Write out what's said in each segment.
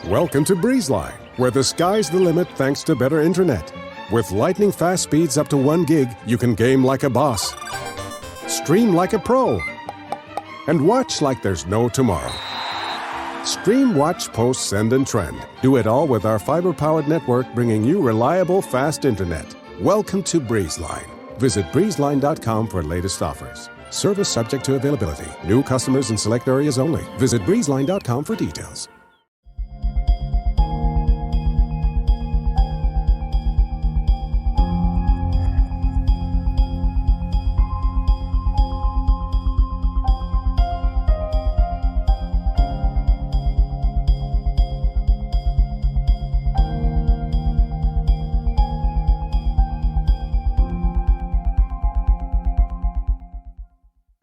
Welcome to BreezeLine, where the sky's the limit thanks to better internet. With lightning-fast speeds up to 1 gig, you can game like a boss, stream like a pro, and watch like there's no tomorrow. Stream, watch, post, send, and trend. Do it all with our fiber-powered network, bringing you reliable, fast internet. Welcome to BreezeLine. Visit breezeline.com for latest offers. Service subject to availability. New customers in select areas only. Visit breezeline.com for details.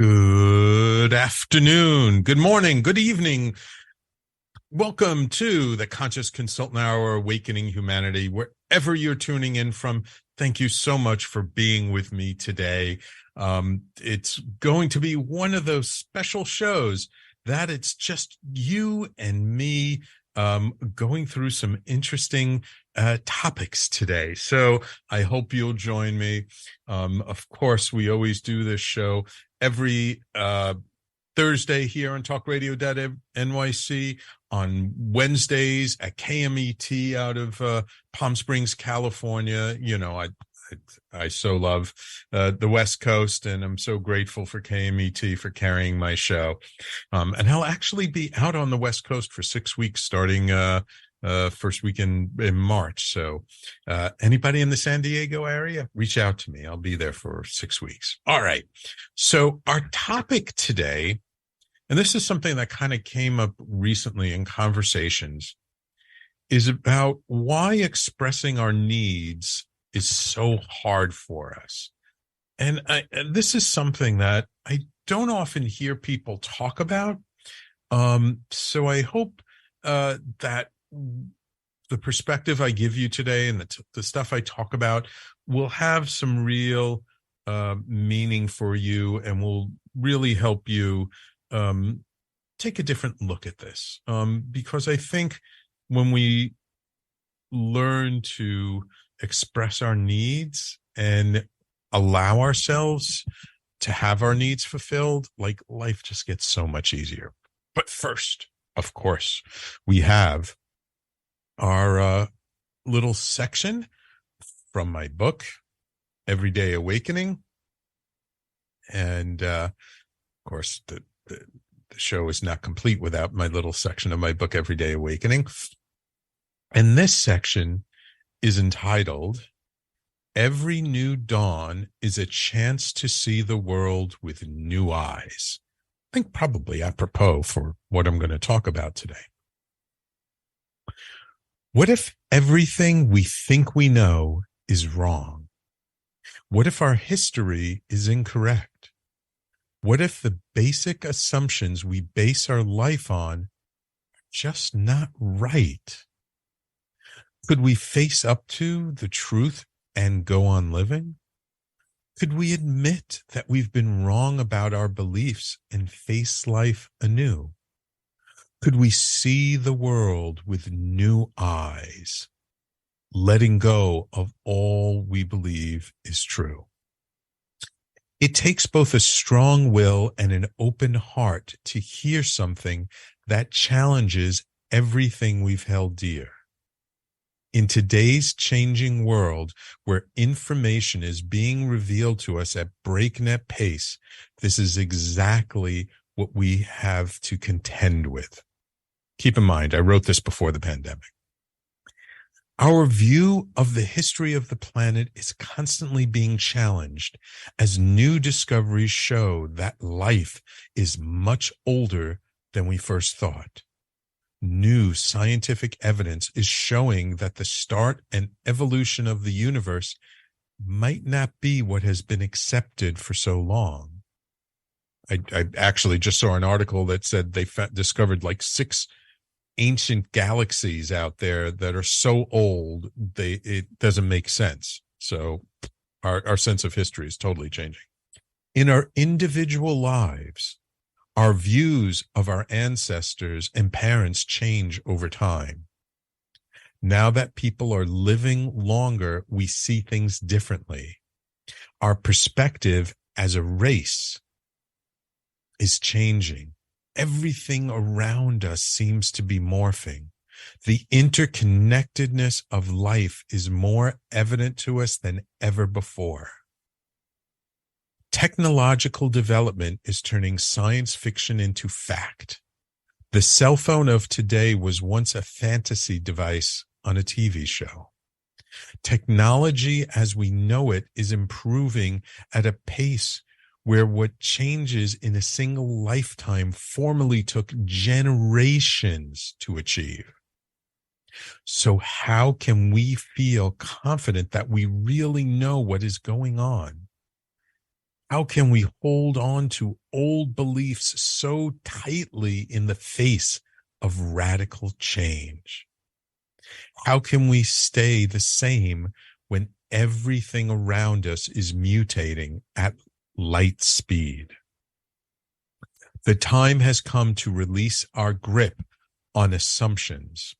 Good afternoon, good morning, good evening. Welcome to the Conscious Consultant Hour, Awakening Humanity, wherever you're tuning in from. Thank you so much for being with me today. It's going to be one of those special shows that it's just you and me going through some interesting topics today. So I hope you'll join me. Of course, we always do this show every Thursday here on talkradio.nyc, on Wednesdays at KMET out of Palm Springs, California. You know, I so love the West Coast, and I'm so grateful for KMET for carrying my show. And I'll actually be out on the West Coast for 6 weeks starting first weekend in March. So anybody in the San Diego area, reach out to me. I'll be there for 6 weeks. All right. So our topic today, and this is something that kind of came up recently in conversations, is about why expressing our needs is so hard for us. And this is something that I don't often hear people talk about. So I hope that the perspective I give you today and the stuff I talk about will have some real meaning for you and will really help you take a different look at this. Because I think when we learn to express our needs and allow ourselves to have our needs fulfilled, like, life just gets so much easier. But first, of course, we have our little section from my book, Everyday Awakening. And of course, the show is not complete without my little section of my book, Everyday Awakening. And this section is entitled, Every New Dawn is a Chance to See the World with New Eyes. I think probably apropos for what I'm going to talk about today. What if everything we think we know is wrong? What if our history is incorrect? What if the basic assumptions we base our life on are just not right? Could we face up to the truth and go on living? Could we admit that we've been wrong about our beliefs and face life anew? Could we see the world with new eyes, letting go of all we believe is true? It takes both a strong will and an open heart to hear something that challenges everything we've held dear. In today's changing world, where information is being revealed to us at breakneck pace, this is exactly what we have to contend with. Keep in mind, I wrote this before the pandemic. Our view of the history of the planet is constantly being challenged as new discoveries show that life is much older than we first thought. New scientific evidence is showing that the start and evolution of the universe might not be what has been accepted for so long. I actually just saw an article that said they discovered like 6 ancient galaxies out there that are so old it doesn't make sense. So our sense of history is totally changing. In our individual lives, our views of our ancestors and parents change over time. Now that people are living longer, we see things differently. Our perspective as a race is changing. Everything around us seems to be morphing. The interconnectedness of life is more evident to us than ever before. Technological development is turning science fiction into fact. The cell phone of today was once a fantasy device on a TV show. Technology as we know it is improving at a pace where what changes in a single lifetime formerly took generations to achieve. So how can we feel confident that we really know what is going on? How can we hold on to old beliefs so tightly in the face of radical change? How can we stay the same when everything around us is mutating at light speed? The time has come to release our grip on assumptions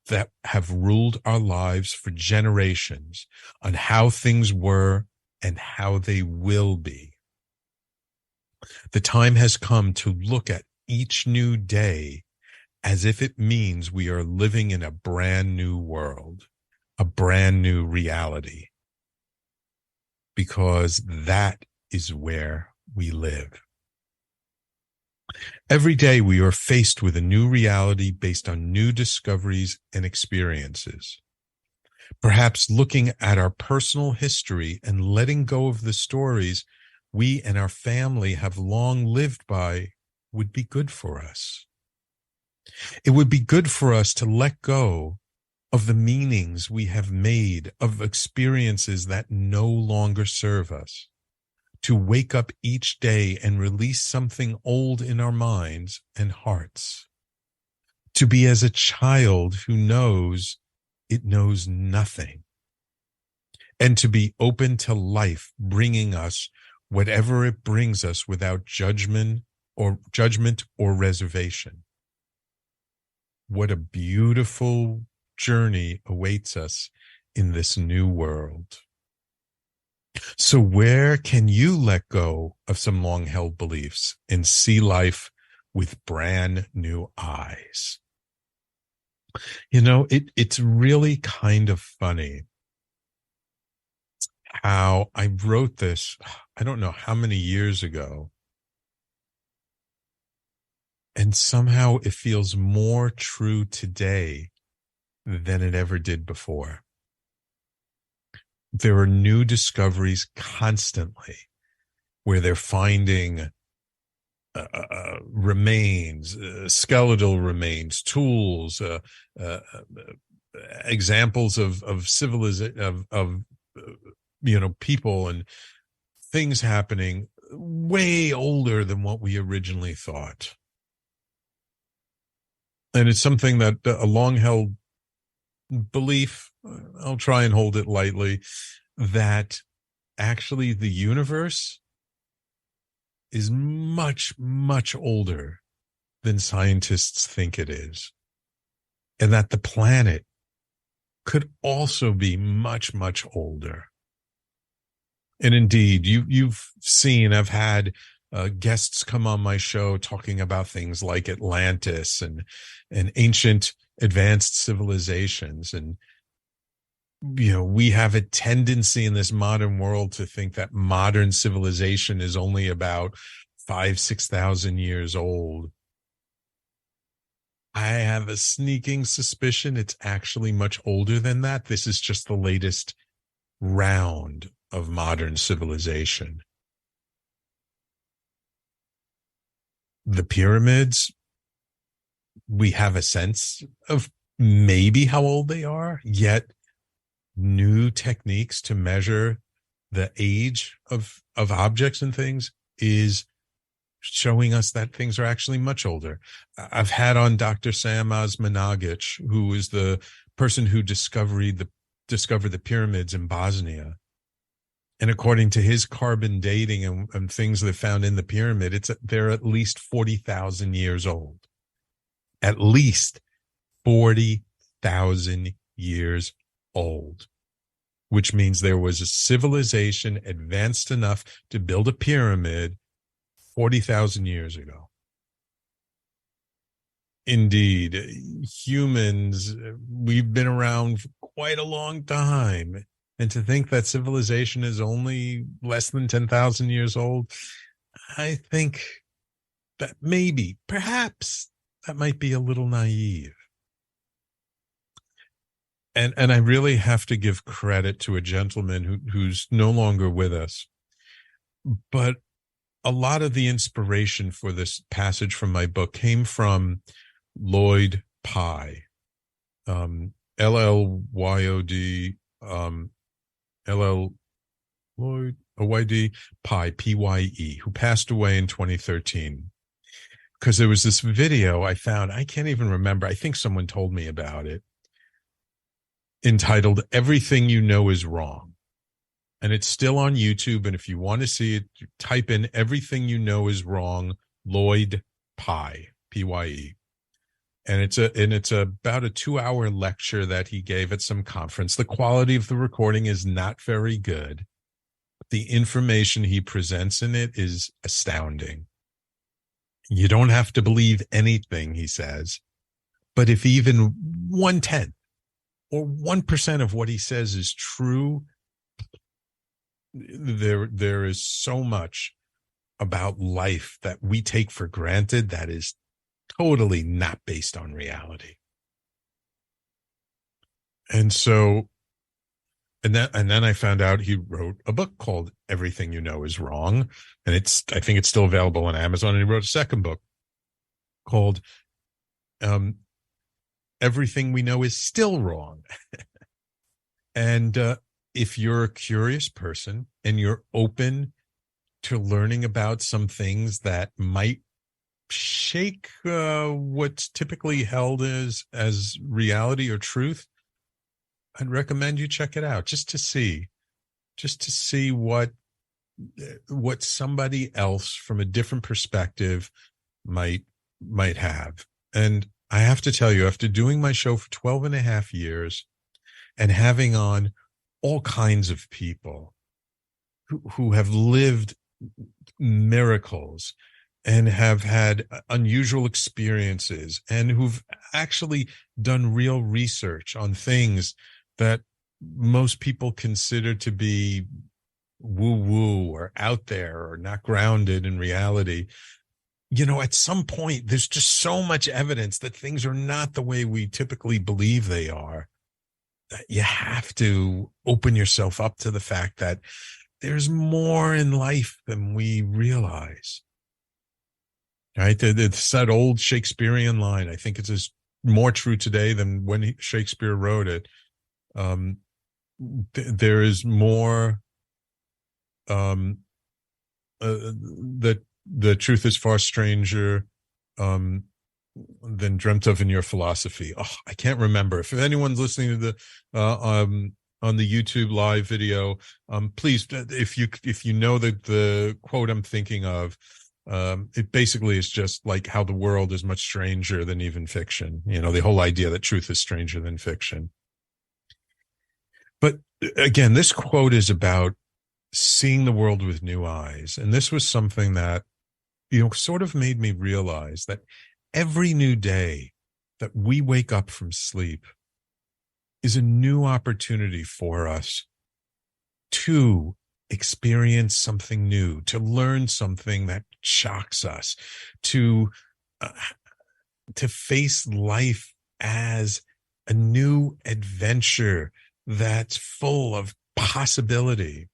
that have ruled our lives for generations on how things were and how they will be. The time has come to look at each new day as if it means we are living in a brand new world, a brand new reality, because that is where we live. Every day we are faced with a new reality based on new discoveries and experiences. Perhaps looking at our personal history and letting go of the stories we and our family have long lived by would be good for us. It would be good for us to let go of the meanings we have made of experiences that no longer serve us, to wake up each day and release something old in our minds and hearts, to be as a child who knows it knows nothing, and to be open to life bringing us whatever it brings us without judgment or reservation. What a beautiful journey awaits us in this new world. So where can you let go of some long-held beliefs and see life with brand new eyes? You know, it's really kind of funny how I wrote this, I don't know how many years ago, and somehow it feels more true today than it ever did before. There are new discoveries constantly where they're finding remains, skeletal remains, tools, examples of civilization, of people and things happening way older than what we originally thought. And it's something that a long-held belief, I'll try and hold it lightly, that actually the universe is much, much older than scientists think it is. And that the planet could also be much, much older. And indeed, you've seen, I've had guests come on my show talking about things like Atlantis and ancient advanced civilizations. And, we have a tendency in this modern world to think that modern civilization is only about 5,000-6,000 years old. I have a sneaking suspicion it's actually much older than that. This is just the latest round of modern civilization. The pyramids, we have a sense of maybe how old they are, yet new techniques to measure the age of objects and things is showing us that things are actually much older. I've had on Dr. Sam Osmanagic, who is the person who discovered the pyramids in Bosnia. And according to his carbon dating and things they found in the pyramid, they're at least 40,000 years old. At least 40,000 years old, which means there was a civilization advanced enough to build a pyramid 40,000 years ago. Indeed, humans, we've been around for quite a long time. And to think that civilization is only less than 10,000 years old, I think that maybe, perhaps, that might be a little naive. And I really have to give credit to a gentleman who's no longer with us. But a lot of the inspiration for this passage from my book came from Lloyd Pye, L-L-Y-O-D, L-L Lloyd O-Y-D Pye, P-Y-E, who passed away in 2013. Because there was this video I found, I can't even remember, I think someone told me about it, entitled "Everything You Know Is Wrong." And it's still on YouTube. And if you want to see it, type in "Everything You Know Is Wrong," Lloyd Pye, P-Y-E. And it's about a 2-hour lecture that he gave at some conference. The quality of the recording is not very good. The information he presents in it is astounding. You don't have to believe anything he says, but if even 1/10 or 1% of what he says is true, there is so much about life that we take for granted that is totally not based on reality. And so, and then I found out he wrote a book called "Everything You Know Is Wrong," and I think it's still available on Amazon. And he wrote a second book called "Everything We Know Is Still Wrong." And if you're a curious person and you're open to learning about some things that might shake what's typically held as reality or truth, I'd recommend you check it out just to see what somebody else from a different perspective might have. And I have to tell you, after doing my show for 12 and a half years and having on all kinds of people who have lived miracles and have had unusual experiences and who've actually done real research on things that most people consider to be woo-woo or out there or not grounded in reality. You know, at some point, there's just so much evidence that things are not the way we typically believe they are, that you have to open yourself up to the fact that there's more in life than we realize. Right? It's that old Shakespearean line. I think it's more true today than when Shakespeare wrote it. There is more. That the truth is far stranger than dreamt of in your philosophy. Oh, I can't remember. If anyone's listening to the on the YouTube live video, please, if you know the quote I'm thinking of. It basically is just like how the world is much stranger than even fiction. You know, the whole idea that truth is stranger than fiction. But again, this quote is about seeing the world with new eyes. And this was something that, you know, sort of made me realize that every new day that we wake up from sleep is a new opportunity for us to experience something new, to learn something that shocks us, to face life as a new adventure that's full of possibility.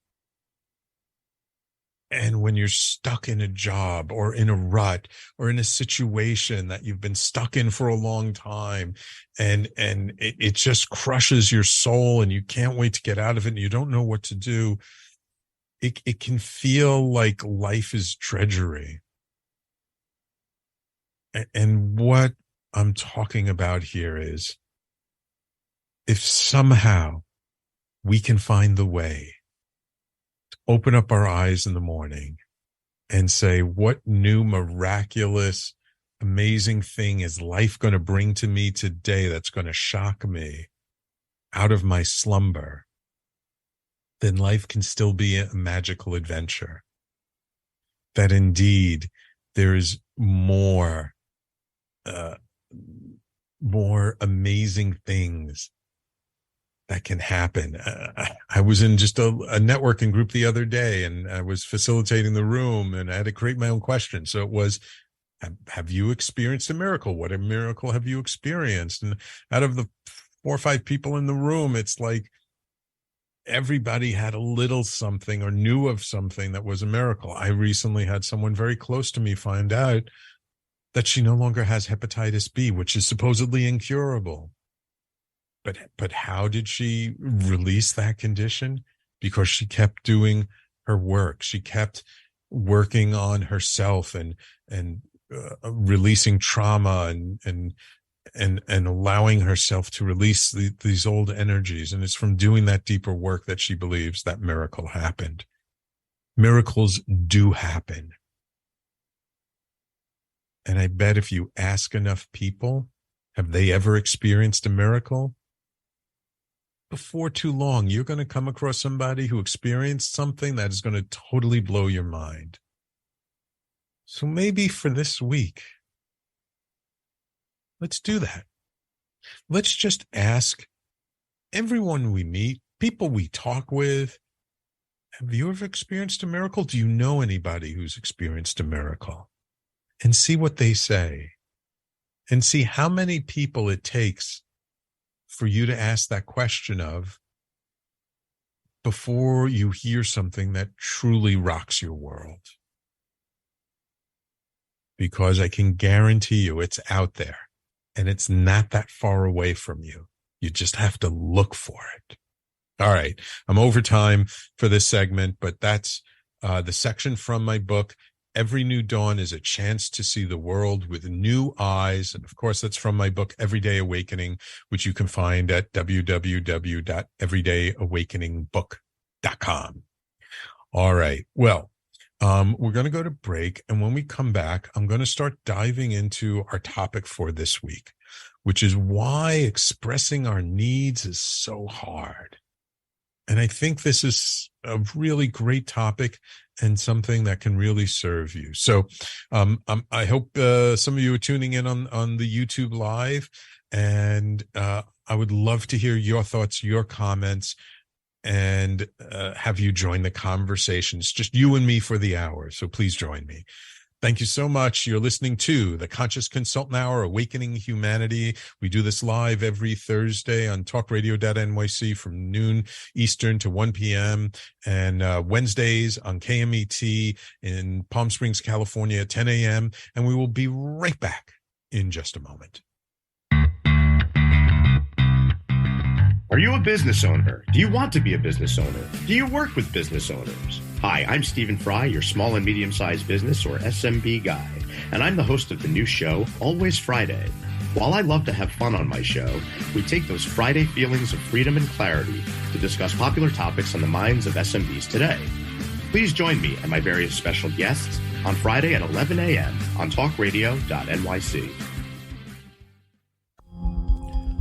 And when you're stuck in a job or in a rut or in a situation that you've been stuck in for a long time, and it just crushes your soul and you can't wait to get out of it and you don't know what to do, it can feel like life is drudgery. And what I'm talking about here is, if somehow we can find the way to open up our eyes in the morning and say, what new, miraculous, amazing thing is life going to bring to me today that's going to shock me? out of my slumber, then life can still be a magical adventure. That indeed there's more amazing things that can happen. I was in just a networking group the other day, and I was facilitating the room, and I had to create my own question. So it was, have you experienced a miracle? What a miracle have you experienced? And out of the 4 or 5 people in the room, it's like everybody had a little something or knew of something that was a miracle. I recently had someone very close to me find out that she no longer has hepatitis B, which is supposedly incurable. But how did she release that condition? Because she kept doing her work. She kept working on herself and releasing trauma and allowing herself to release these old energies. And it's from doing that deeper work that she believes that miracle happened. Miracles do happen. And I bet if you ask enough people, have they ever experienced a miracle? Before too long, you're going to come across somebody who experienced something that is going to totally blow your mind. So maybe for this week, let's do that. Let's just ask everyone we meet, people we talk with, have you ever experienced a miracle? Do you know anybody who's experienced a miracle? And see what they say. And see how many people it takes for you to ask that question of before you hear something that truly rocks your world. Because I can guarantee you it's out there and it's not that far away from you. You just have to look for it. All right. I'm over time for this segment, but that's the section from my book. Every New Dawn is a chance to see the world with new eyes. And of course, that's from my book, Everyday Awakening, which you can find at www.everydayawakeningbook.com. All right. Well, we're going to go to break. And when we come back, I'm going to start diving into our topic for this week, which is why expressing our needs is so hard. And I think this is a really great topic and something that can really serve you. So I hope some of you are tuning in on the YouTube Live, and I would love to hear your thoughts, your comments, and have you join the conversation. It's just you and me for the hour, so please join me. Thank you so much. You're listening to the Conscious Consultant Hour, Awakening Humanity. We do this live every Thursday on talkradio.nyc from noon Eastern to 1 p.m. and Wednesdays on KMET in Palm Springs, California at 10 a.m. And we will be right back in just a moment. Are you a business owner? Do you want to be a business owner? Do you work with business owners? Hi, I'm Stephen Fry, your small and medium-sized business or SMB guy, and I'm the host of the new show, Always Friday. While I love to have fun on my show, we take those Friday feelings of freedom and clarity to discuss popular topics on the minds of SMBs today. Please join me and my various special guests on Friday at 11 a.m. on talkradio.nyc.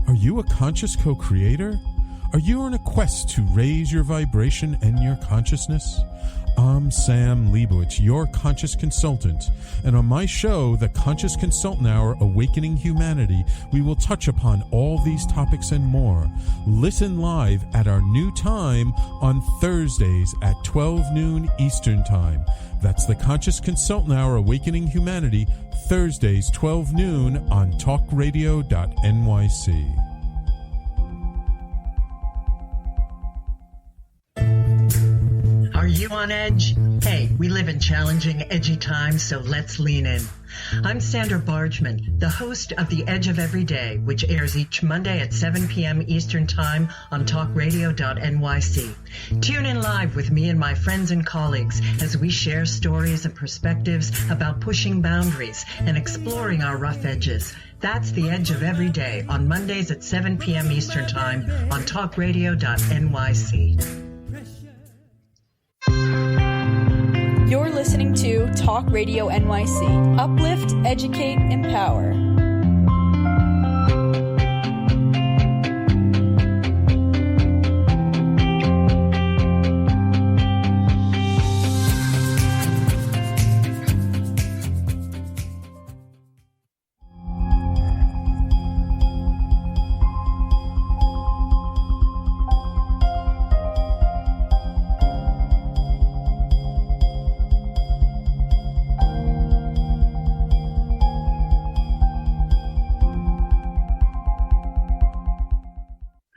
Are you a conscious co-creator? Are you on a quest to raise your vibration and your consciousness? I'm Sam Leibowitz, your conscious consultant, and on my show, The Conscious Consultant Hour, Awakening Humanity, we will touch upon all these topics and more. Listen live at our new time on Thursdays at 12 noon Eastern Time. That's The Conscious Consultant Hour, Awakening Humanity, Thursdays, 12 noon on talkradio.nyc. Are you on edge? Hey, we live in challenging, edgy times, so let's lean in. I'm Sandra Bargeman, the host of The Edge of Every Day, which airs each Monday at 7 p.m. Eastern Time on talkradio.nyc. Tune in live with me and my friends and colleagues as we share stories and perspectives about pushing boundaries and exploring our rough edges. That's The Edge of Every Day on Mondays at 7 p.m. Eastern Time on talkradio.nyc. You're listening to Talk Radio NYC. Uplift, educate, empower.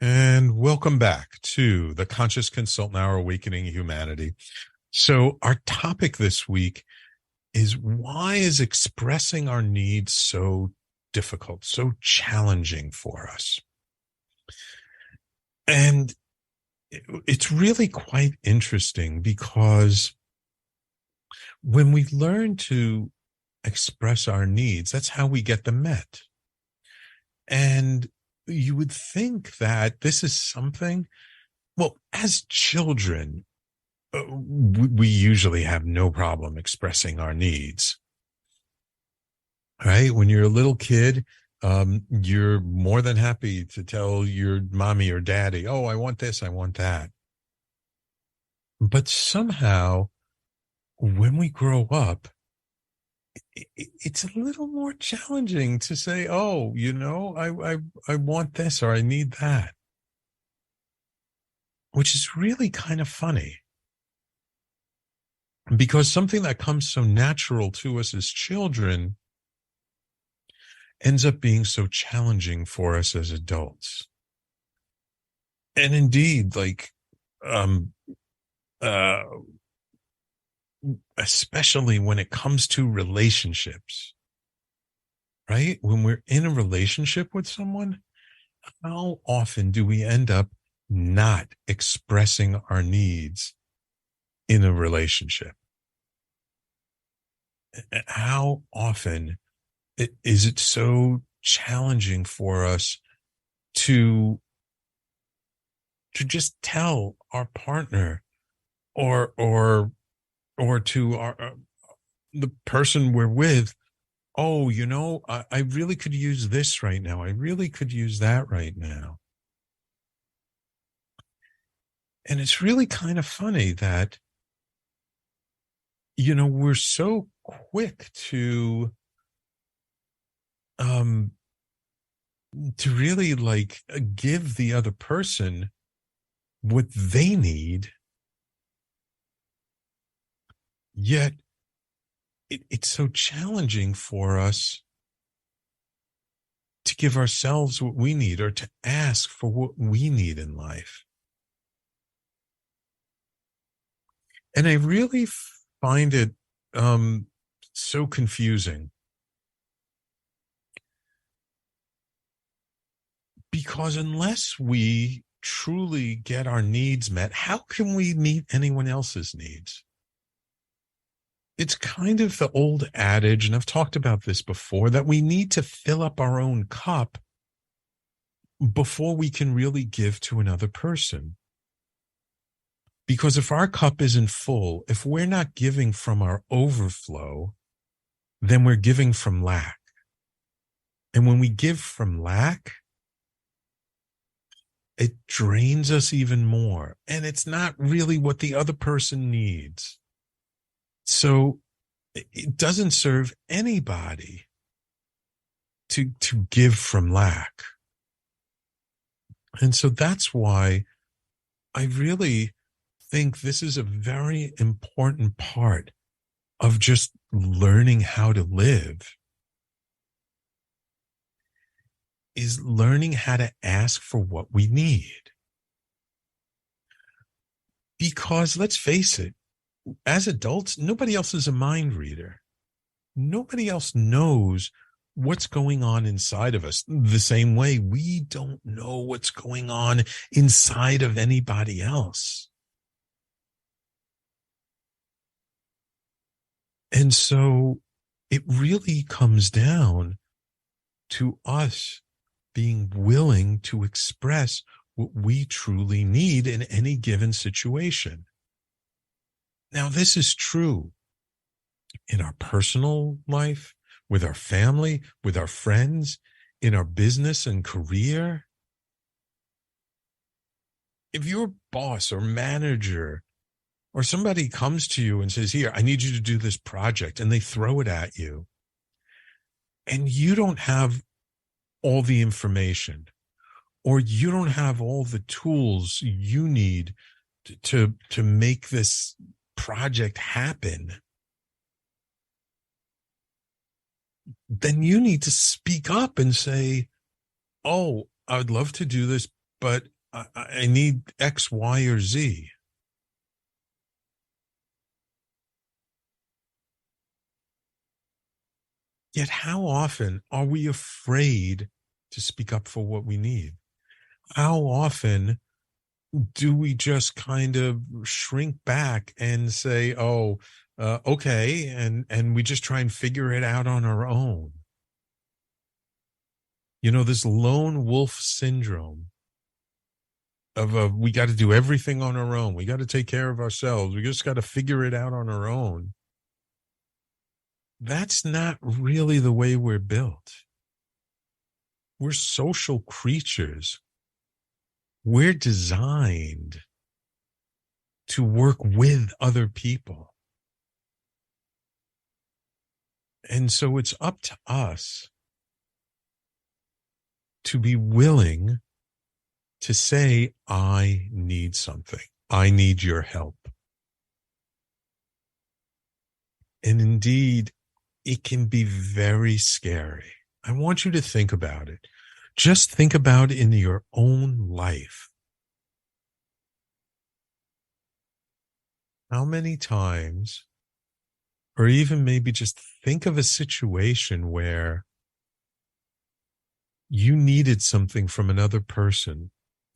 And welcome back to the Conscious Consultant Hour, Awakening Humanity. So our topic this week is, why is expressing our needs so difficult, so challenging for us? And it's really quite interesting, because when we learn to express our needs, that's how we get them met. And you would think that this is something, well, as children, we usually have no problem expressing our needs, right? When you're a little kid, you're more than happy to tell your mommy or daddy, oh, I want this, I want that. But somehow, when we grow up, it's a little more challenging to say, oh, I want this, or I need that, which is really kind of funny, because something that comes so natural to us as children ends up being so challenging for us as adults. And indeed, especially when it comes to relationships, right? When we're in a relationship with someone, how often do we end up not expressing our needs in a relationship? How often is it so challenging for us to just tell our partner or to the person we're with, oh, I really could use this right now. I really could use that right now. And it's really kind of funny that, we're so quick to really give the other person what they need, yet it's so challenging for us to give ourselves what we need, or to ask for what we need in life. And I really find it so confusing, because unless we truly get our needs met, how can we meet anyone else's needs? It's kind of the old adage, and I've talked about this before, that we need to fill up our own cup before we can really give to another person. Because if our cup isn't full, if we're not giving from our overflow, then we're giving from lack. And when we give from lack, it drains us even more. And it's not really what the other person needs. So it doesn't serve anybody to give from lack. And so that's why I really think this is a very important part of just learning how to live, is learning how to ask for what we need. Because let's face it, as adults, nobody else is a mind reader. Nobody else knows what's going on inside of us the same way we don't know what's going on inside of anybody else. And so it really comes down to us being willing to express what we truly need in any given situation. Now, this is true in our personal life, with our family, with our friends, in our business and career. If your boss or manager or somebody comes to you and says, here, I need you to do this project, and they throw it at you, and you don't have all the information, or you don't have all the tools you need to make this project happen, then you need to speak up and say, oh, I would love to do this but I need X, Y, or Z. Yet how often are we afraid to speak up for what we need? How often do we just kind of shrink back and say, oh, okay, and we just try and figure it out on our own? You know, this lone wolf syndrome of we got to do everything on our own. We got to take care of ourselves. We just got to figure it out on our own. That's not really the way we're built. We're social creatures. We're designed to work with other people. And so it's up to us to be willing to say, I need something. I need your help. And indeed, it can be very scary. I want you to think about it. Just think about in your own life. How many times, or even maybe just think of a situation where you needed something from another person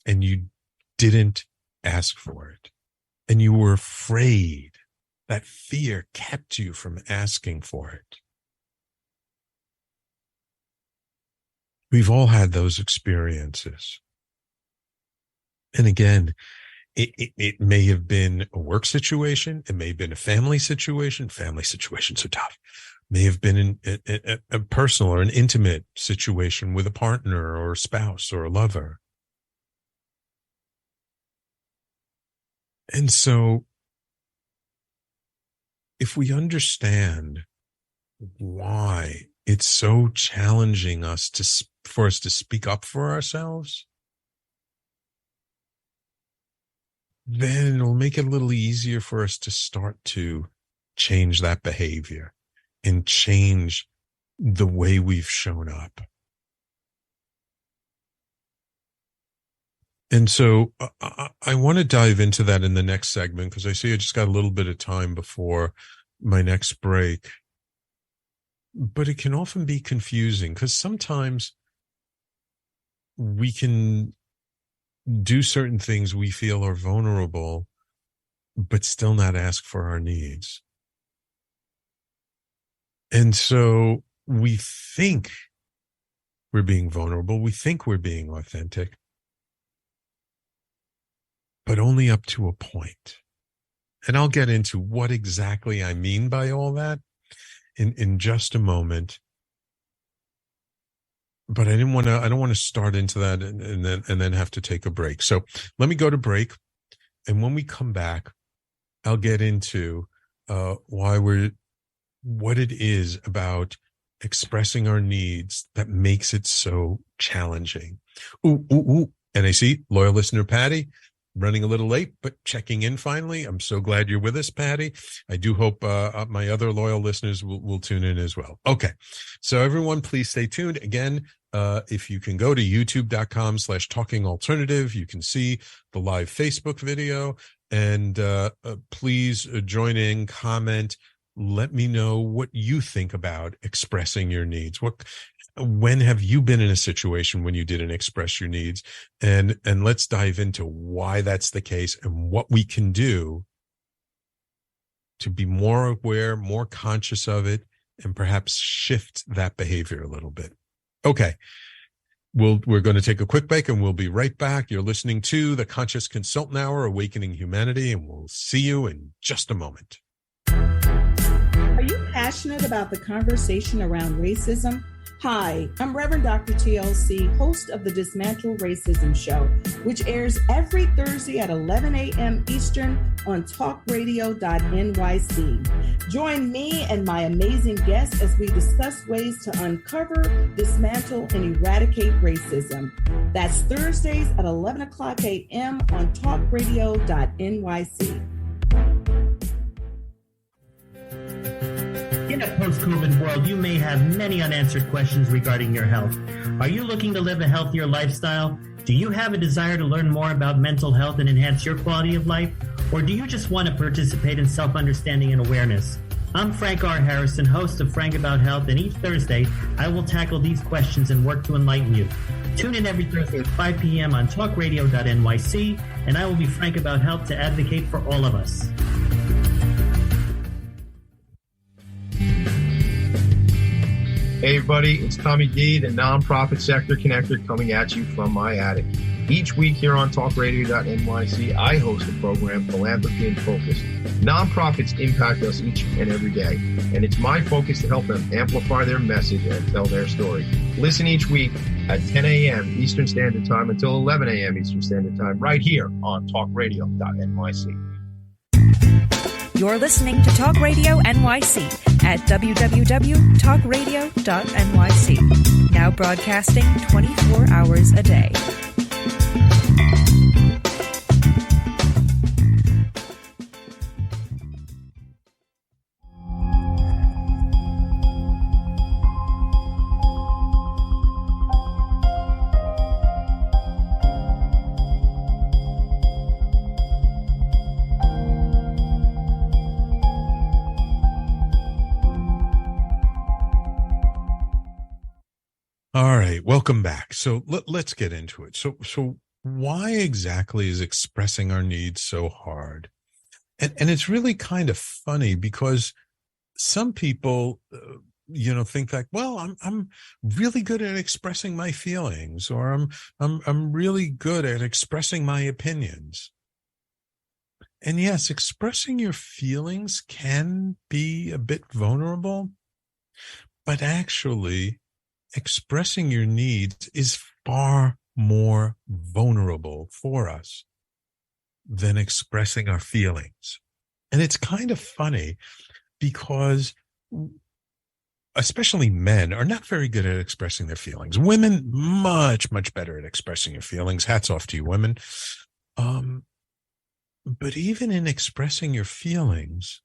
and you didn't ask for it, and you were afraid. That fear kept you from asking for it. We've all had those experiences. And again, it may have been a work situation. It may have been a family situation. Family situations are tough. May have been a personal or an intimate situation with a partner or a spouse or a lover. And so, if we understand why it's so challenging for us to speak up for ourselves, then it'll make it a little easier for us to start to change that behavior and change the way we've shown up. And so I want to dive into that in the next segment, because I see I just got a little bit of time before my next break. But it can often be confusing, because sometimes we can do certain things we feel are vulnerable, but still not ask for our needs. And so we think we're being vulnerable. We think we're being authentic, but only up to a point. And I'll get into what exactly I mean by all that in just a moment. But I don't want to start into that and then have to take a break. So let me go to break. And when we come back, I'll get into what it is about expressing our needs that makes it so challenging. Ooh. And I see loyal listener Patty running a little late, but checking in finally. I'm so glad you're with us, Patty. I do hope my other loyal listeners will tune in as well. Okay. So everyone, please stay tuned. Again, if you can go to youtube.com/talkingalternative, you can see the live Facebook video, and please join in, comment. Let me know what you think about expressing your needs. When have you been in a situation when you didn't express your needs? And let's dive into why that's the case and what we can do to be more aware, more conscious of it, and perhaps shift that behavior a little bit. Okay. We're going to take a quick break and we'll be right back. You're listening to the Conscious Consultant Hour, Awakening Humanity, and we'll see you in just a moment. Are you passionate about the conversation around racism? Hi, I'm Reverend Dr. TLC, host of the Dismantle Racism Show, which airs every Thursday at 11 a.m. Eastern on talkradio.nyc. Join me and my amazing guests as we discuss ways to uncover, dismantle, and eradicate racism. That's Thursdays at 11 o'clock a.m. on talkradio.nyc. In a post-COVID world, you may have many unanswered questions regarding your health. Are you looking to live a healthier lifestyle? Do you have a desire to learn more about mental health and enhance your quality of life? Or do you just want to participate in self-understanding and awareness? I'm Frank R. Harrison, host of Frank About Health, and each Thursday, I will tackle these questions and work to enlighten you. Tune in every Thursday at 5 p.m. on talkradio.nyc, and I will be frank about health to advocate for all of us. Hey everybody, it's Tommy D, the nonprofit sector connector, coming at you from my attic. Each week here on talkradio.nyc, I host the program Philanthropy in Focus. Nonprofits impact us each and every day, and it's my focus to help them amplify their message and tell their story. Listen each week at 10 a.m. Eastern Standard Time until 11 a.m. Eastern Standard Time, right here on talkradio.nyc. You're listening to Talk Radio NYC at www.talkradio.nyc. Now broadcasting 24 hours a day. All right, welcome back. So let's get into it. So why exactly is expressing our needs so hard? And it's really kind of funny because some people, think like, well, I'm really good at expressing my feelings, or I'm really good at expressing my opinions. And yes, expressing your feelings can be a bit vulnerable, but actually, expressing your needs is far more vulnerable for us than expressing our feelings. And it's kind of funny because especially men are not very good at expressing their feelings. Women, much, much better at expressing your feelings. Hats off to you, women. But even in expressing your feelings,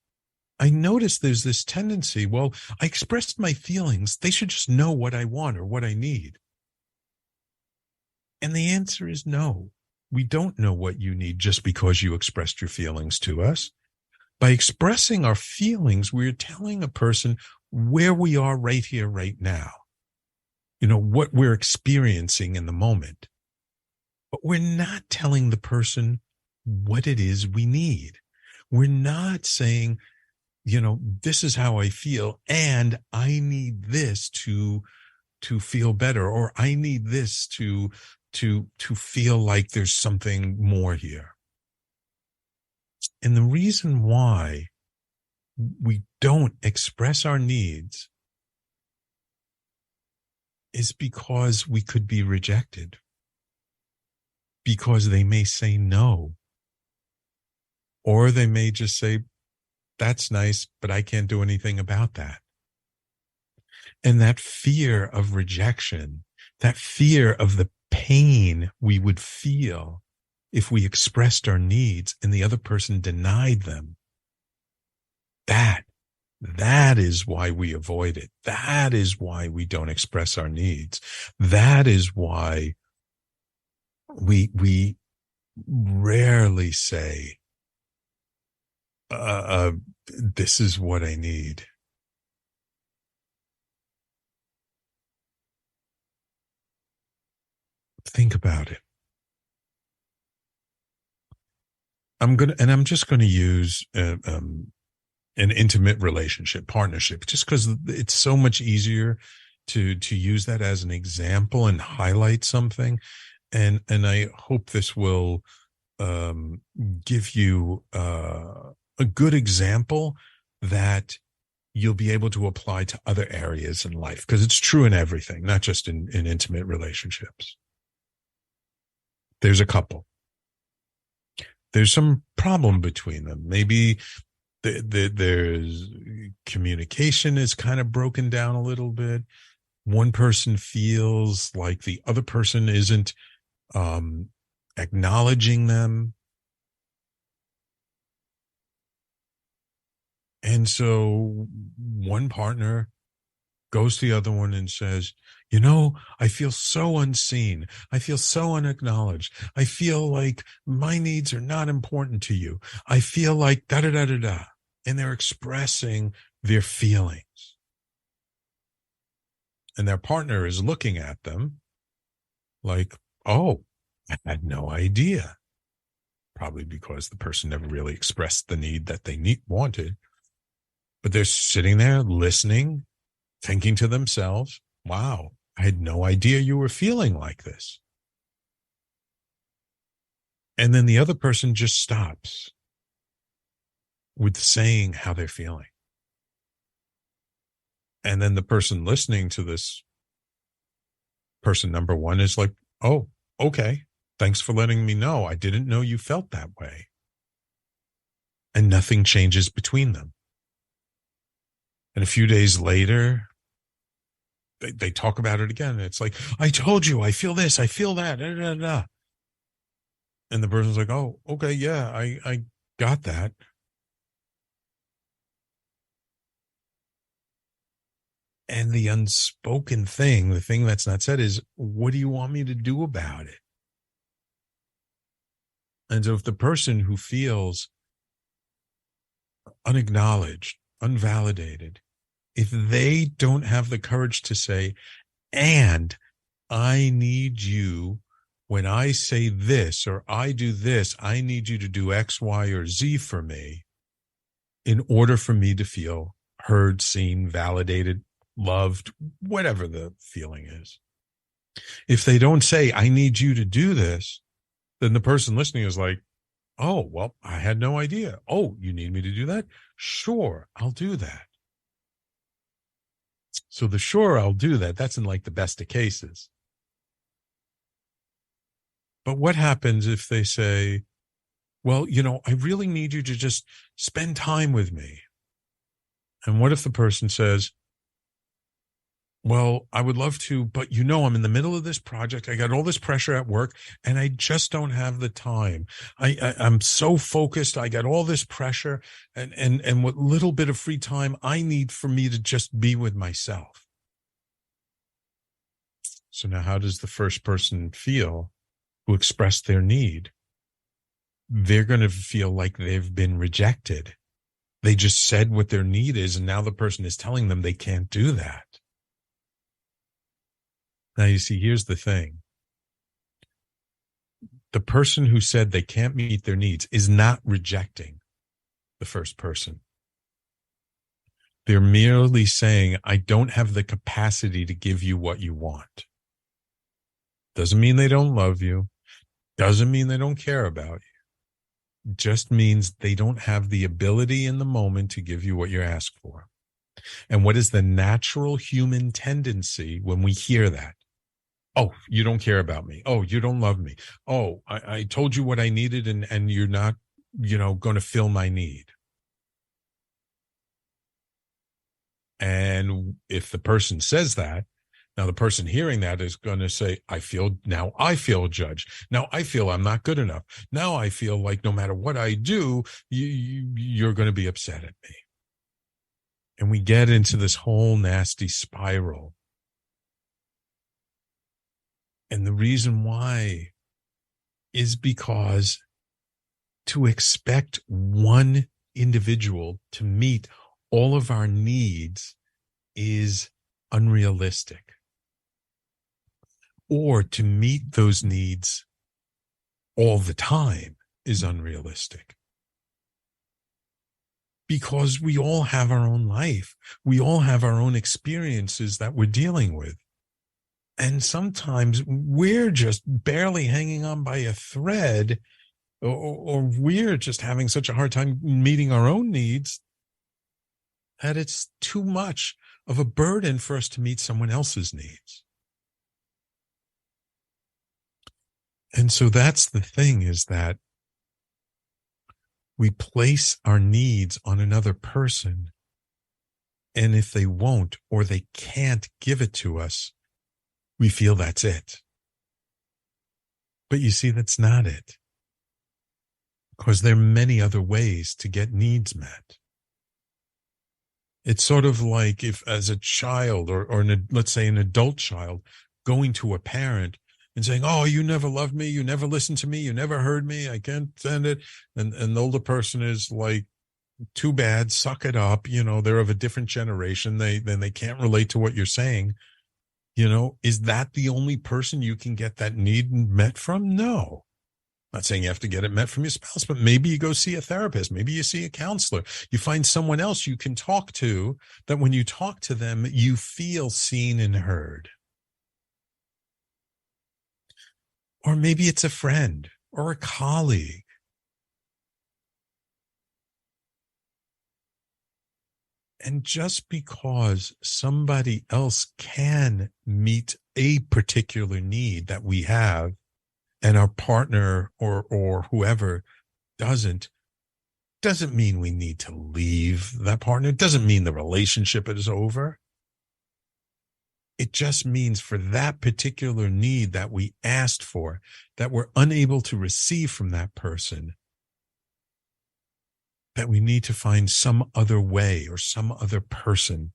I noticed there's this tendency, well, I expressed my feelings. They should just know what I want or what I need. And the answer is no. We don't know what you need just because you expressed your feelings to us. By expressing our feelings, we're telling a person where we are right here, right now. What we're experiencing in the moment. But we're not telling the person what it is we need. We're not saying, this is how I feel, and I need this to feel better, or I need this to feel like there's something more here. And the reason why we don't express our needs is because we could be rejected, because they may say no, or they may just say, that's nice, but I can't do anything about that. And that fear of rejection, that fear of the pain we would feel if we expressed our needs and the other person denied them, that is why we avoid it. That is why we don't express our needs. That is why we rarely say, this is what I need. Think about it. I'm just going to use an intimate relationship, partnership, just because it's so much easier to use that as an example and highlight something. And I hope this will give you a good example that you'll be able to apply to other areas in life, because it's true in everything, not just in intimate relationships. There's a couple. There's some problem between them. Maybe there's communication is kind of broken down a little bit. One person feels like the other person isn't acknowledging them. And so one partner goes to the other one and says, I feel so unseen. I feel so unacknowledged. I feel like my needs are not important to you. I feel like da da da da da. And they're expressing their feelings. And their partner is looking at them like, oh, I had no idea. Probably because the person never really expressed the need that they wanted. But they're sitting there listening, thinking to themselves, wow, I had no idea you were feeling like this. And then the other person just stops with saying how they're feeling. And then the person listening to this person number one is like, oh, okay. Thanks for letting me know. I didn't know you felt that way. And nothing changes between them. And a few days later, they talk about it again. It's like, I told you, I feel this, I feel that. Da, da, da. And the person's like, oh, okay, yeah, I got that. And the unspoken thing, the thing that's not said is, what do you want me to do about it? And so if the person who feels unacknowledged, unvalidated, if they don't have the courage to say, and I need you, when I say this or I do this, I need you to do X, Y, or Z for me in order for me to feel heard, seen, validated, loved, whatever the feeling is. If they don't say, I need you to do this, then the person listening is like, oh, well, I had no idea. Oh, you need me to do that? Sure, I'll do that. So the sure, I'll do that, that's in like the best of cases. But what happens if they say, well, I really need you to just spend time with me? And what if the person says, well, I would love to, but I'm in the middle of this project. I got all this pressure at work and I just don't have the time. I'm so focused. I got all this pressure and what little bit of free time I need for me to just be with myself. So now how does the first person feel who expressed their need? They're going to feel like they've been rejected. They just said what their need is, and now the person is telling them they can't do that. Now, you see, here's the thing. The person who said they can't meet their needs is not rejecting the first person. They're merely saying, I don't have the capacity to give you what you want. Doesn't mean they don't love you. Doesn't mean they don't care about you. Just means they don't have the ability in the moment to give you what you ask for. And what is the natural human tendency when we hear that? Oh, you don't care about me. Oh, you don't love me. Oh, I told you what I needed and you're not, going to fill my need. And if the person says that, now the person hearing that is going to say, I feel judged. Now I feel I'm not good enough. Now I feel like no matter what I do, you're going to be upset at me. And we get into this whole nasty spiral. And the reason why is because to expect one individual to meet all of our needs is unrealistic. Or to meet those needs all the time is unrealistic. Because we all have our own life. We all have our own experiences that we're dealing with. And sometimes we're just barely hanging on by a thread, or we're just having such a hard time meeting our own needs that it's too much of a burden for us to meet someone else's needs. And so that's the thing, is that we place our needs on another person. And if they won't, or they can't give it to us, we feel that's it. But you see, that's not it. Because there are many other ways to get needs met. It's sort of like if as a child or let's say an adult child going to a parent and saying, oh, you never loved me. You never listened to me. You never heard me. I can't stand it. And the older person is like, too bad, suck it up. They're of a different generation. They can't relate to what you're saying. Is that the only person you can get that need met from? No. I'm not saying you have to get it met from your spouse, but maybe you go see a therapist. Maybe you see a counselor. You find someone else you can talk to that when you talk to them, you feel seen and heard. Or maybe it's a friend or a colleague. And just because somebody else can meet a particular need that we have, and our partner or whoever doesn't mean we need to leave that partner. It doesn't mean the relationship is over. It just means for that particular need that we asked for, that we're unable to receive from that person, that we need to find some other way or some other person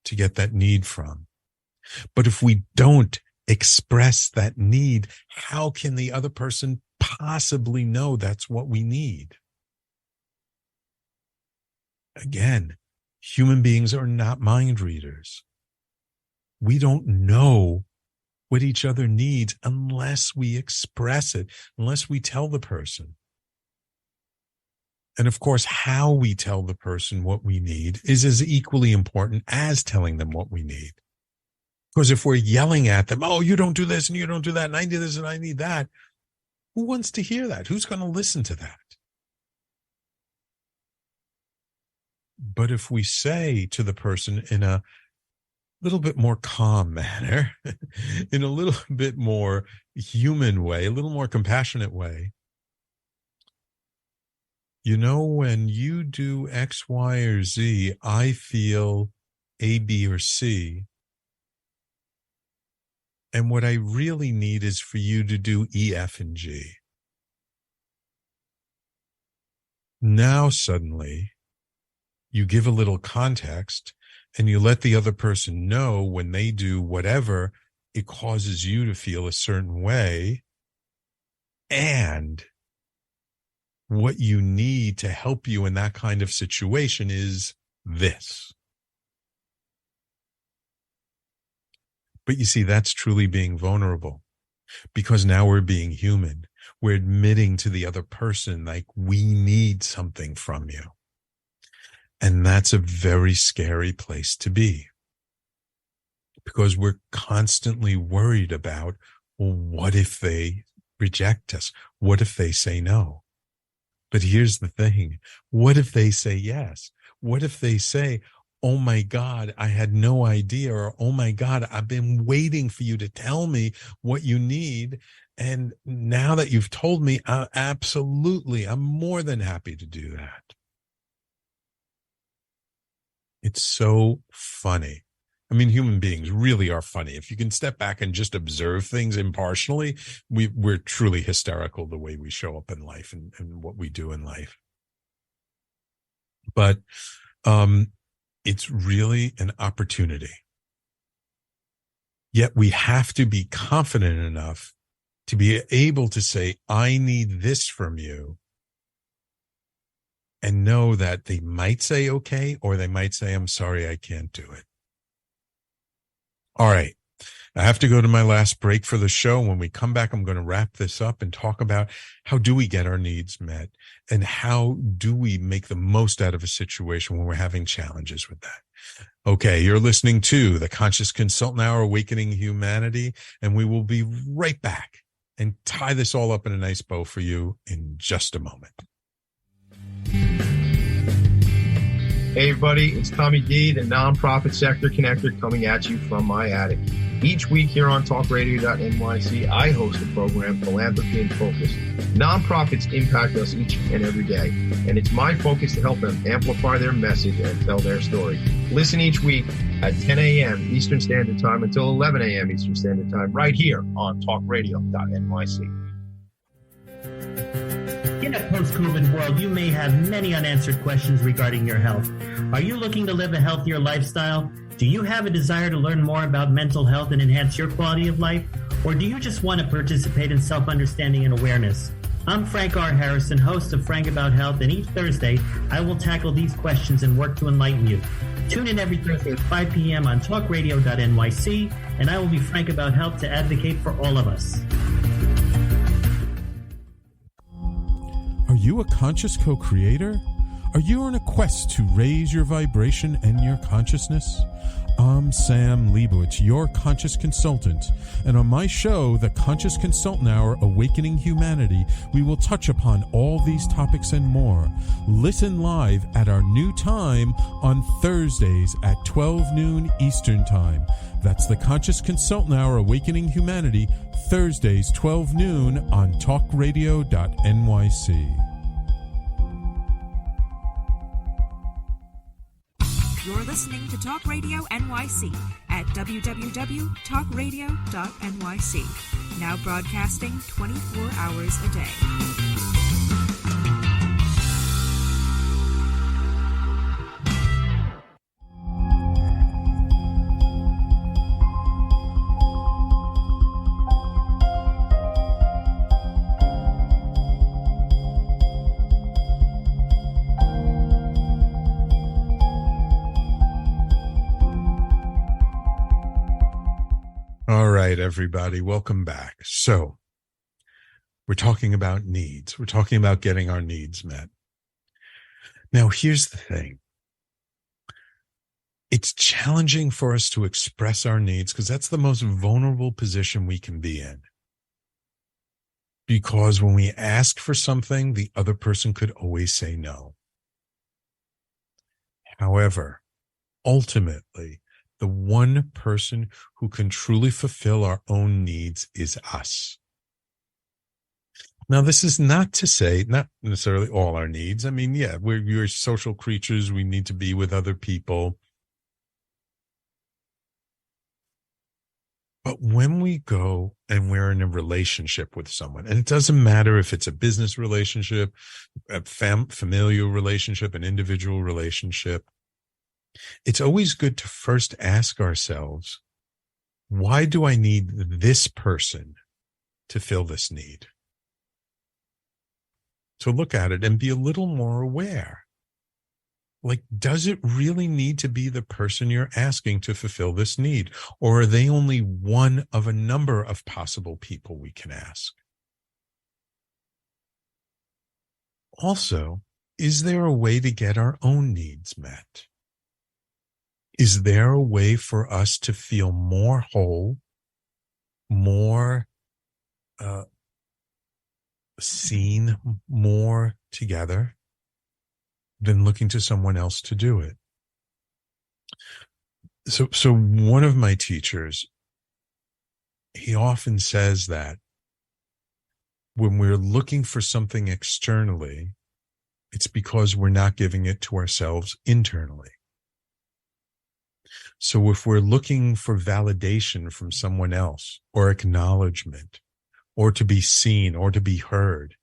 to get that need from. But if we don't express that need, how can the other person possibly know that's what we need? Again, human beings are not mind readers. We don't know what each other needs unless we express it, unless we tell the person. And of course, how we tell the person what we need is as equally important as telling them what we need. Because if we're yelling at them, oh, you don't do this and you don't do that, and I do this and I need that, who wants to hear that? Who's going to listen to that? But if we say to the person in a little bit more calm manner, in a little bit more human way, a little more compassionate way, when you do X, Y, or Z, I feel A, B, or C. And what I really need is for you to do E, F, and G. Now, suddenly, you give a little context and you let the other person know when they do whatever, it causes you to feel a certain way. And what you need to help you in that kind of situation is this. But you see, that's truly being vulnerable, because now we're being human. We're admitting to the other person, like, we need something from you. And that's a very scary place to be, because we're constantly worried about, well, what if they reject us? What if they say no? But here's the thing. What if they say yes? What if they say, oh my God, I had no idea, or oh my God, I've been waiting for you to tell me what you need. And now that you've told me, absolutely, I'm more than happy to do that. It's so funny. I mean, human beings really are funny. If you can step back and just observe things impartially, we're truly hysterical the way we show up in life and what we do in life. But it's really an opportunity. Yet we have to be confident enough to be able to say, I need this from you. And know that they might say, okay, or they might say, I'm sorry, I can't do it. All right. I have to go to my last break for the show. When we come back, I'm going to wrap this up and talk about how do we get our needs met and how do we make the most out of a situation when we're having challenges with that. Okay, you're listening to the Conscious Consultant Hour, Awakening Humanity, and we will be right back and tie this all up in a nice bow for you in just a moment. Hey everybody, it's Tommy D, the nonprofit sector connector, coming at you from my attic. Each week here on talkradio.nyc, I host the program Philanthropy in Focus. Nonprofits impact us each and every day, and it's my focus to help them amplify their message and tell their story. Listen each week at 10 a.m. Eastern Standard Time until 11 a.m. Eastern Standard Time, right here on talkradio.nyc. In a post-COVID world, you may have many unanswered questions regarding your health. Are you looking to live a healthier lifestyle? Do you have a desire to learn more about mental health and enhance your quality of life? Or do you just want to participate in self-understanding and awareness? I'm Frank R. Harrison, host of Frank About Health, and each Thursday I will tackle these questions and work to enlighten you. Tune in every Thursday at 5 p.m. on talkradio.nyc, and I will be Frank About Health to advocate for all of us. Are you a conscious co-creator? Are you on a quest to raise your vibration and your consciousness? I'm Sam Leibowitz, your conscious consultant, and on my show, The Conscious Consultant Hour, Awakening Humanity, we will touch upon all these topics and more. Listen live at our new time on Thursdays at 12 noon Eastern Time. That's The Conscious Consultant Hour, Awakening Humanity, Thursdays 12 noon on talkradio.nyc. You're listening to Talk Radio NYC at www.talkradio.nyc. Now broadcasting 24 hours a day. All right, everybody, welcome back. So we're talking about needs. We're talking about getting our needs met. Now, here's the thing. It's challenging for us to express our needs because that's the most vulnerable position we can be in. Because when we ask for something, the other person could always say no. However, ultimately, the one person who can truly fulfill our own needs is us. Now, this is not to say, not necessarily all our needs. I mean, yeah, we're social creatures. We need to be with other people. But when we go and we're in a relationship with someone, and it doesn't matter if it's a business relationship, a familial relationship, an individual relationship, it's always good to first ask ourselves, why do I need this person to fill this need? To look at it and be a little more aware. Like, does it really need to be the person you're asking to fulfill this need? Or are they only one of a number of possible people we can ask? Also, is there a way to get our own needs met? Is there a way for us to feel more whole, more seen, more together than looking to someone else to do it? So one of my teachers, he often says that when we're looking for something externally, it's because we're not giving it to ourselves internally. So if we're looking for validation from someone else, or acknowledgement, or to be seen, or to be heard,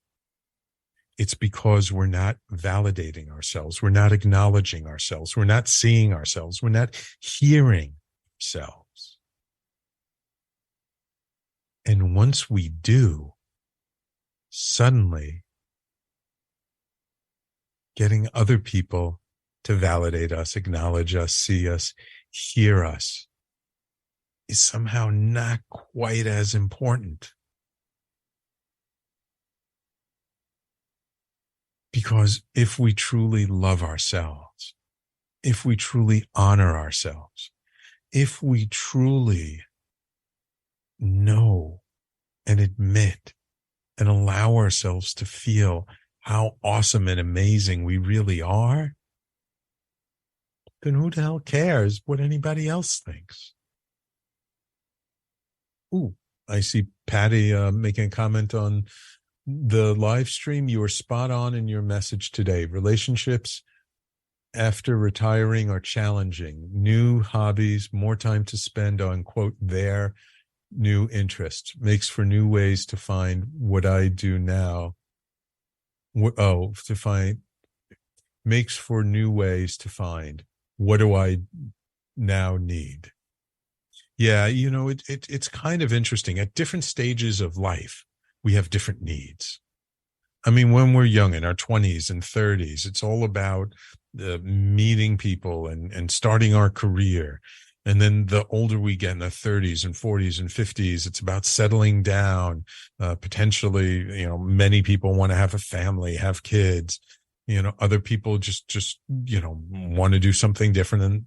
it's because we're not validating ourselves. We're not acknowledging ourselves. We're not seeing ourselves. We're not hearing ourselves. And once we do, suddenly getting other people to validate us, acknowledge us, see us, hear us is somehow not quite as important. Because if we truly love ourselves, if we truly honor ourselves, if we truly know and admit and allow ourselves to feel how awesome and amazing we really are, then who the hell cares what anybody else thinks? Ooh, I see Patty making a comment on the live stream. You were spot on in your message today. Relationships after retiring are challenging. New hobbies, more time to spend on, quote, their new interests. Makes for new ways to find what I do now. To find makes for new ways to find, what do I now need? Yeah, it's kind of interesting. At different stages of life, we have different needs. I mean, when we're young in our 20s and 30s, it's all about meeting people and starting our career. And then the older we get in the 30s and 40s and 50s, it's about settling down. Potentially, many people want to have a family, have kids. Other people just want to do something different. And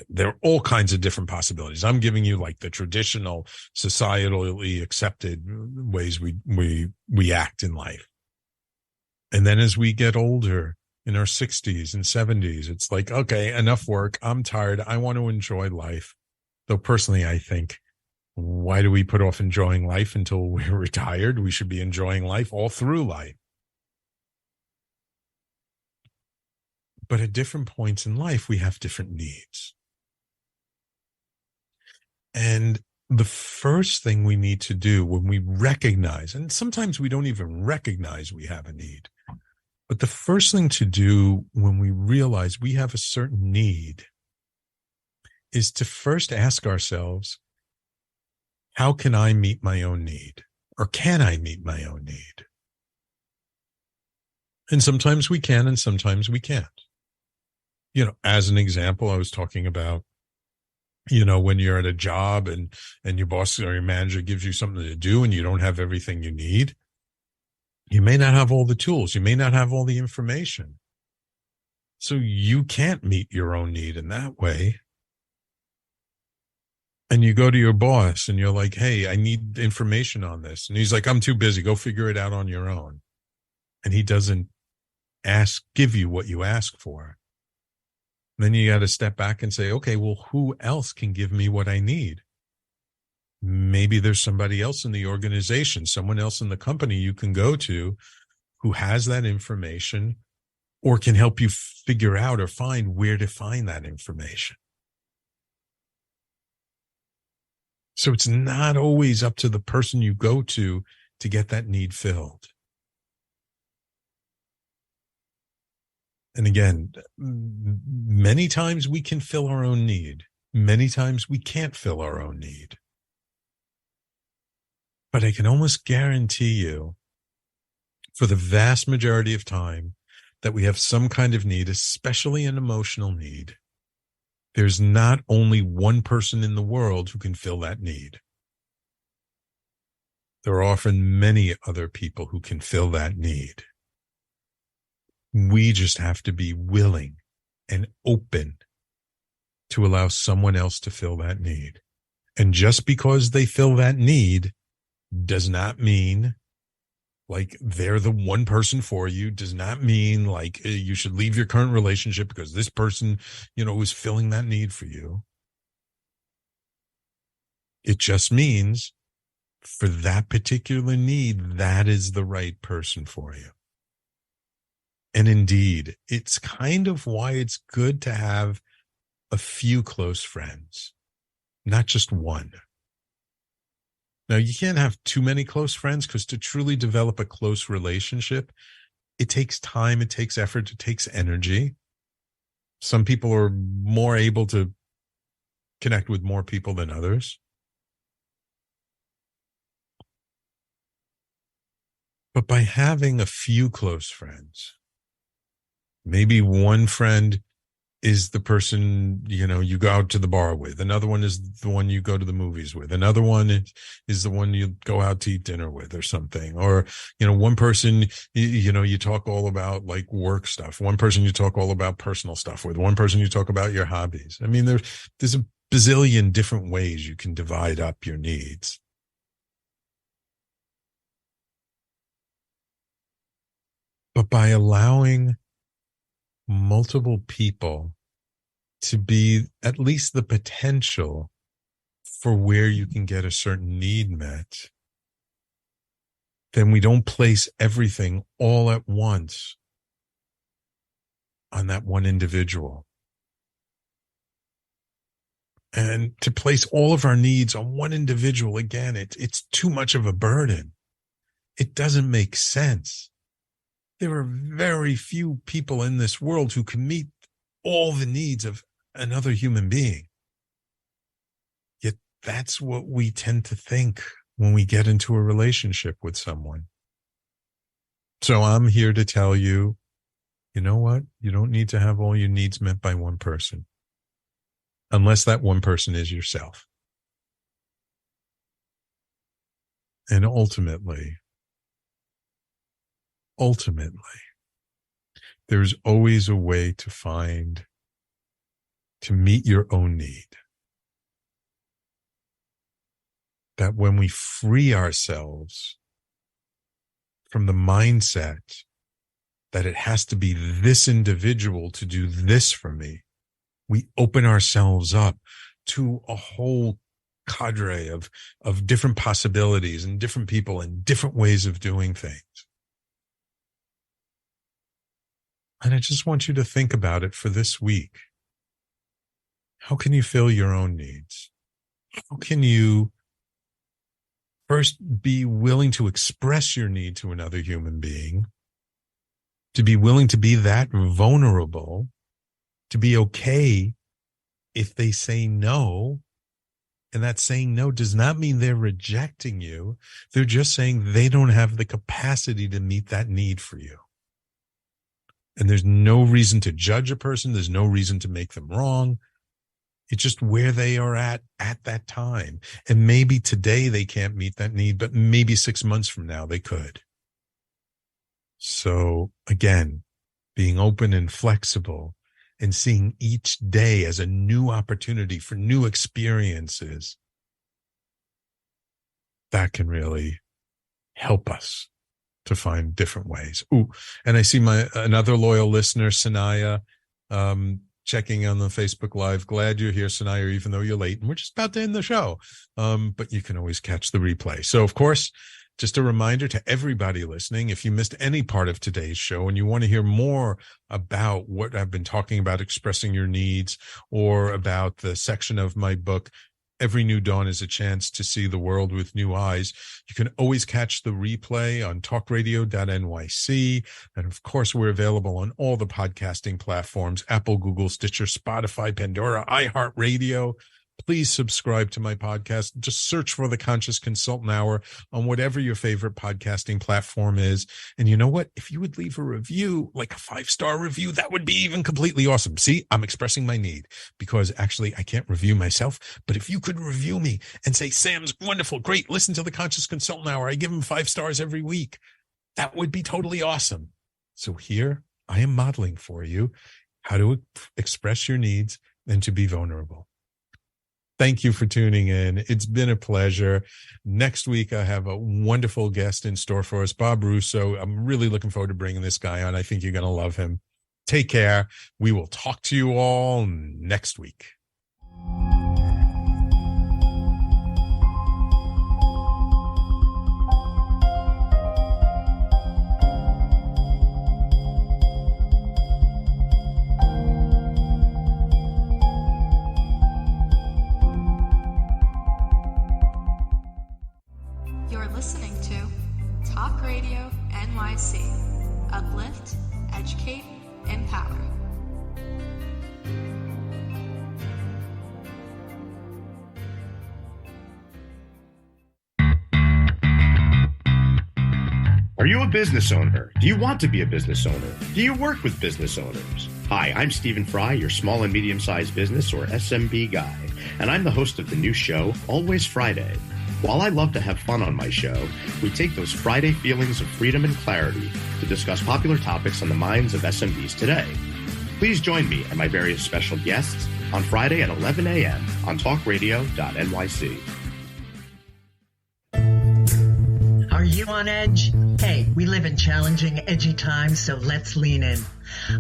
there are all kinds of different possibilities. I'm giving you like the traditional, societally accepted ways we act in life. And then as we get older, in our 60s and 70s, it's like, okay, enough work. I'm tired. I want to enjoy life. Though personally, I think, why do we put off enjoying life until we're retired? We should be enjoying life all through life. But at different points in life, we have different needs. And the first thing we need to do when we recognize, and sometimes we don't even recognize we have a need, but the first thing to do when we realize we have a certain need is to first ask ourselves, how can I meet my own need? Or can I meet my own need? And sometimes we can, and sometimes we can't. As an example, I was talking about, when you're at a job and your boss or your manager gives you something to do and you don't have everything you need. You may not have all the tools. You may not have all the information. So you can't meet your own need in that way. And you go to your boss and you're like, hey, I need information on this. And he's like, I'm too busy. Go figure it out on your own. And he doesn't give you what you ask for. And then you got to step back and say, okay, well, who else can give me what I need? Maybe there's somebody else in the organization, someone else in the company you can go to who has that information or can help you figure out or find where to find that information. So it's not always up to the person you go to get that need filled. And again, many times we can fill our own need. Many times we can't fill our own need. But I can almost guarantee you, for the vast majority of time, that we have some kind of need, especially an emotional need. There's not only one person in the world who can fill that need. There are often many other people who can fill that need. We just have to be willing and open to allow someone else to fill that need. And just because they fill that need does not mean like they're the one person for you, does not mean like you should leave your current relationship because this person, is filling that need for you. It just means for that particular need, that is the right person for you. And indeed, it's kind of why it's good to have a few close friends, not just one. Now, you can't have too many close friends because to truly develop a close relationship, it takes time, it takes effort, it takes energy. Some people are more able to connect with more people than others. But by having a few close friends, maybe one friend is the person, you go out to the bar with. Another one is the one you go to the movies with. Another one is the one you go out to eat dinner with or something. Or, one person, you talk all about like work stuff. One person you talk all about personal stuff with. One person you talk about your hobbies. I mean, there's a bazillion different ways you can divide up your needs. But by allowing multiple people to be at least the potential for where you can get a certain need met, then we don't place everything all at once on that one individual. And to place all of our needs on one individual, again, it's too much of a burden. It doesn't make sense. There are very few people in this world who can meet all the needs of another human being. Yet that's what we tend to think when we get into a relationship with someone. So I'm here to tell you, you know what? You don't need to have all your needs met by one person, unless that one person is yourself. And ultimately, there's always a way to meet your own need. That when we free ourselves from the mindset that it has to be this individual to do this for me, we open ourselves up to a whole cadre of different possibilities and different people and different ways of doing things. And I just want you to think about it for this week. How can you fill your own needs? How can you first be willing to express your need to another human being, to be willing to be that vulnerable, to be okay if they say no? And that saying no does not mean they're rejecting you. They're just saying they don't have the capacity to meet that need for you. And there's no reason to judge a person. There's no reason to make them wrong. It's just where they are at that time. And maybe today they can't meet that need, but maybe 6 months from now they could. So again, being open and flexible and seeing each day as a new opportunity for new experiences, that can really help us to find different ways. Ooh, and I see another loyal listener, Sanaya, checking on the Facebook Live. Glad you're here, Sanaya, even though you're late. And we're just about to end the show. But you can always catch the replay. So, of course, just a reminder to everybody listening, if you missed any part of today's show and you want to hear more about what I've been talking about, expressing your needs, or about the section of my book, Every New Dawn is a Chance to See the World with New Eyes, you can always catch the replay on talkradio.nyc. And of course, we're available on all the podcasting platforms, Apple, Google, Stitcher, Spotify, Pandora, iHeartRadio. Please subscribe to my podcast. Just search for The Conscious Consultant Hour on whatever your favorite podcasting platform is. And you know what? If you would leave a review, like a 5-star review, that would be even completely awesome. See, I'm expressing my need because actually I can't review myself. But if you could review me and say, Sam's wonderful, great, listen to The Conscious Consultant Hour, I give him 5 stars every week, that would be totally awesome. So here I am modeling for you how to express your needs and to be vulnerable. Thank you for tuning in. It's been a pleasure. Next week, I have a wonderful guest in store for us, Bob Russo. I'm really looking forward to bringing this guy on. I think you're going to love him. Take care. We will talk to you all next week. Listening to Talk Radio NYC. Uplift, educate, empower. Are you a business owner? Do you want to be a business owner? Do you work with business owners? Hi, I'm Stephen Fry, your small and medium-sized business or SMB guy, and I'm the host of the new show, Always Friday. While I love to have fun on my show, we take those Friday feelings of freedom and clarity to discuss popular topics on the minds of SMBs today. Please join me and my various special guests on Friday at 11 a.m. on talkradio.nyc. Are you on edge? Hey, we live in challenging, edgy times, so let's lean in.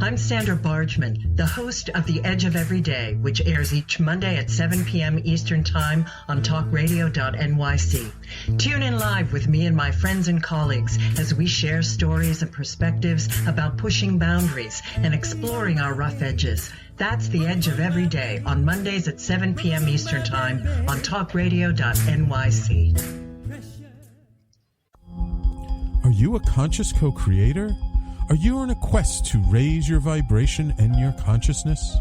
I'm Sandra Bargeman, the host of The Edge of Every Day, which airs each Monday at 7 p.m. Eastern Time on talkradio.nyc. Tune in live with me and my friends and colleagues as we share stories and perspectives about pushing boundaries and exploring our rough edges. That's The Edge of Every Day on Mondays at 7 p.m. Eastern Time on talkradio.nyc. Are you a conscious co-creator? Are you on a quest to raise your vibration and your consciousness?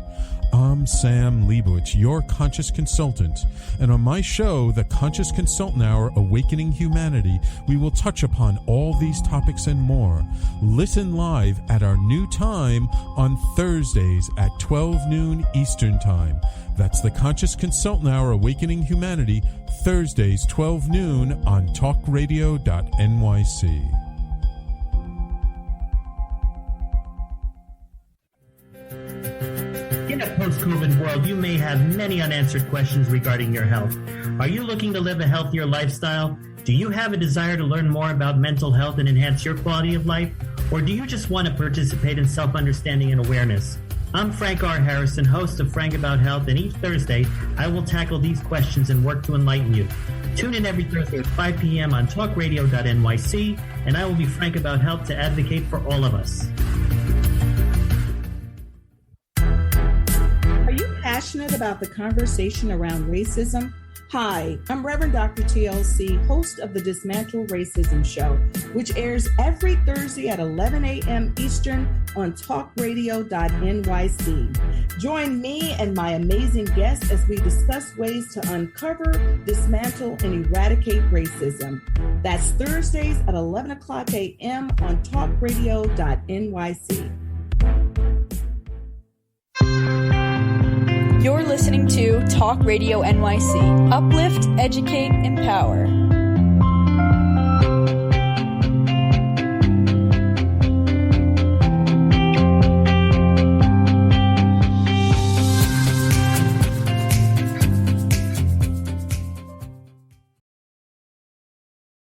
I'm Sam Leibowitz, your conscious consultant, and on my show, The Conscious Consultant Hour, Awakening Humanity, we will touch upon all these topics and more. Listen live at our new time on Thursdays at 12 noon Eastern Time. That's The Conscious Consultant Hour, Awakening Humanity, Thursdays 12 noon on talkradio.nyc. In a post-COVID world, you may have many unanswered questions regarding your health. Are you looking to live a healthier lifestyle? Do you have a desire to learn more about mental health and enhance your quality of life? Or do you just want to participate in self-understanding and awareness? I'm Frank R. Harrison, host of Frank About Health, and each Thursday, I will tackle these questions and work to enlighten you. Tune in every Thursday at 5 p.m. on talkradio.nyc, and I will be Frank About Health to advocate for all of us. Passionate about the conversation around racism? Hi, I'm Reverend Dr. TLC, host of the Dismantle Racism Show, which airs every Thursday at 11 a.m. Eastern on talkradio.nyc. Join me and my amazing guests as we discuss ways to uncover, dismantle, and eradicate racism. That's Thursdays at 11 o'clock a.m. on talkradio.nyc. You're listening to Talk Radio NYC. Uplift, educate, empower.